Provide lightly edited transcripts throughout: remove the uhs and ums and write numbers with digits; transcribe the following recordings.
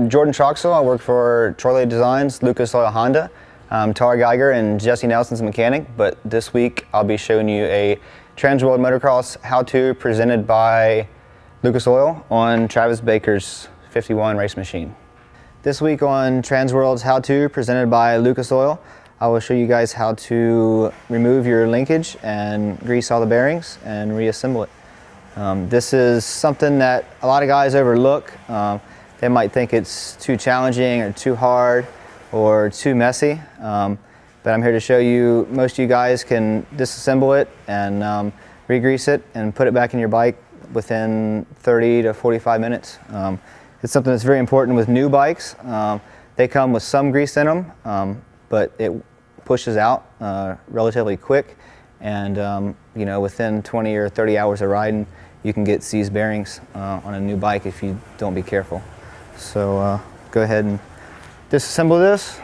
I'm Jordan Troxel. I work for Troy Designs, Lucas Oil Honda. I'm Tara Geiger and Jesse Nelson's mechanic, but this week I'll be showing you a Transworld motocross how-to presented by Lucas Oil on Travis Baker's 51 race machine. This week on Transworld's how-to presented by Lucas Oil, I will show you guys how to remove your linkage and grease all the bearings and reassemble it. This is something that a lot of guys overlook. They might think it's too challenging or too hard or too messy, but I'm here to show you most of you guys can disassemble it and re-grease it and put it back in your bike within 30 to 45 minutes. It's something that's very important with new bikes. They come with some grease in them, but it pushes out relatively quick, and you know, within 20 or 30 hours of riding, you can get seized bearings on a new bike if you don't be careful. So go ahead and disassemble this.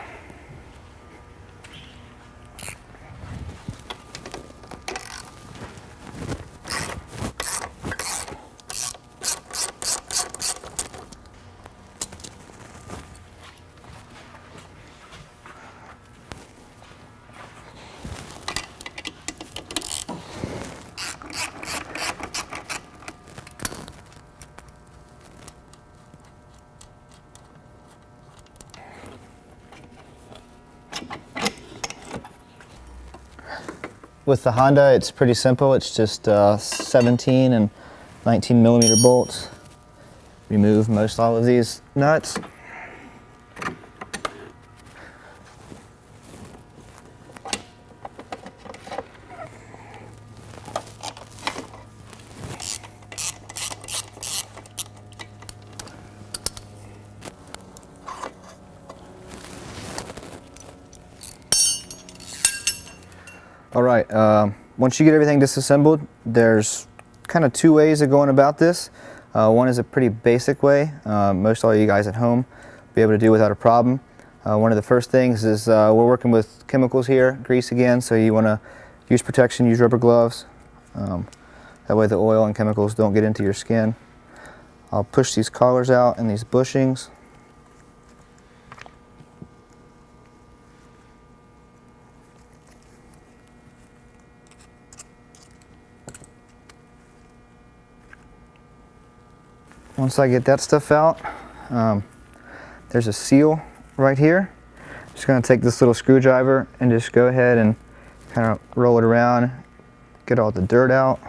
With the Honda, it's pretty simple. It's just 17 and 19 millimeter bolts. Remove most all of these nuts. All right, once you get everything disassembled, there's kind of two ways of going about this. One is a pretty basic way. Most all you guys at home will be able to do without a problem. One of the first things is we're working with chemicals here, grease again, so you want to use protection, use rubber gloves. That way the oil and chemicals don't get into your skin. I'll push these collars out and these bushings. Once I get that stuff out, there's a seal right here. Just going to take this little screwdriver and just go ahead and kind of roll it around, get all the dirt out,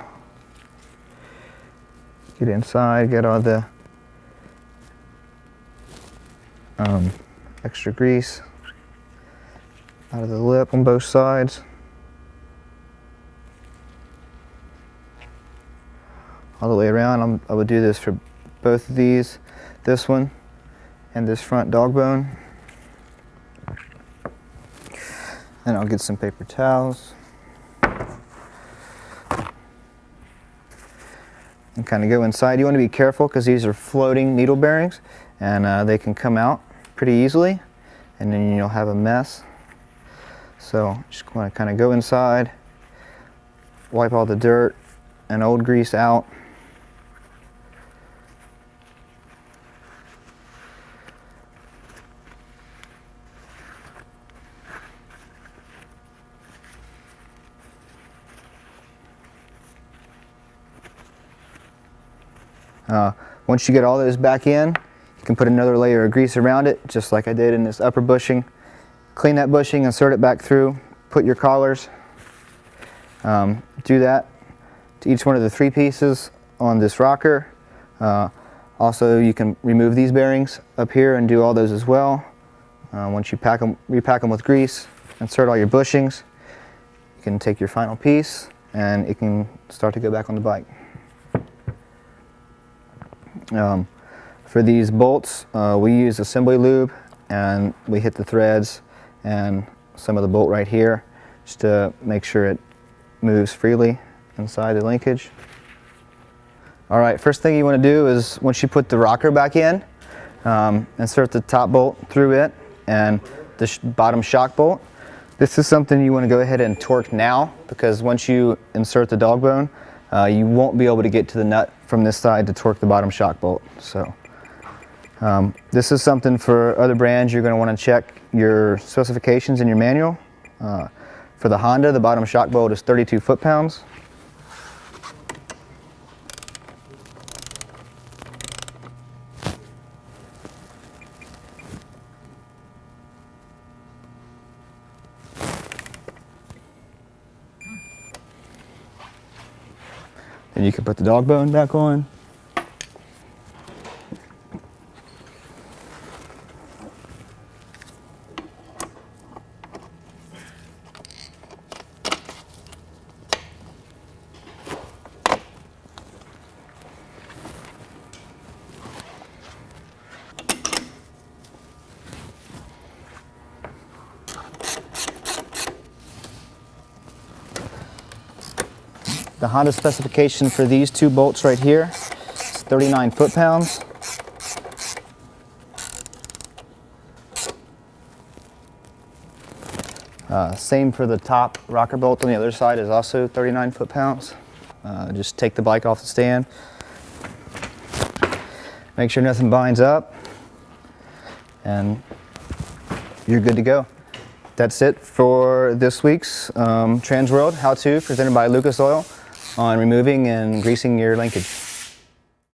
get inside, get all the extra grease out of the lip on both sides. All the way around. I would do this for both of these, this one and this front dog bone. And I'll get some paper towels and kind of go inside. You want to be careful because these are floating needle bearings, and they can come out pretty easily, and then you'll have a mess. So just want to kind of go inside, wipe all the dirt and old grease out. Once you get all those back in, you can put another layer of grease around it, just like I did in this upper bushing. Clean that bushing, insert it back through, put your collars. Do that to each one of the three pieces on this rocker. Also, you can remove these bearings up here and do all those as well. Once you repack them with grease, insert all your bushings, you can take your final piece and it can start to go back on the bike. For these bolts, we use assembly lube, and we hit the threads and some of the bolt right here just to make sure it moves freely inside the linkage. All right, first thing you want to do is once you put the rocker back in, insert the top bolt through it and the bottom shock bolt. This is something you want to go ahead and torque now, because once you insert the dog bone, you won't be able to get to the nut from this side to torque the bottom shock bolt. So This is something for other brands. You're going to want to check your specifications in your manual. For the Honda, the bottom shock bolt is 32 foot-pounds. Then you can put the dog bone back on. The Honda specification for these two bolts right here is 39 foot-pounds. Same for the top rocker bolt on the other side is also 39 foot-pounds. Just take the bike off the stand. Make sure nothing binds up, and you're good to go. That's it for this week's Transworld how-to presented by Lucas Oil on removing and greasing your linkage.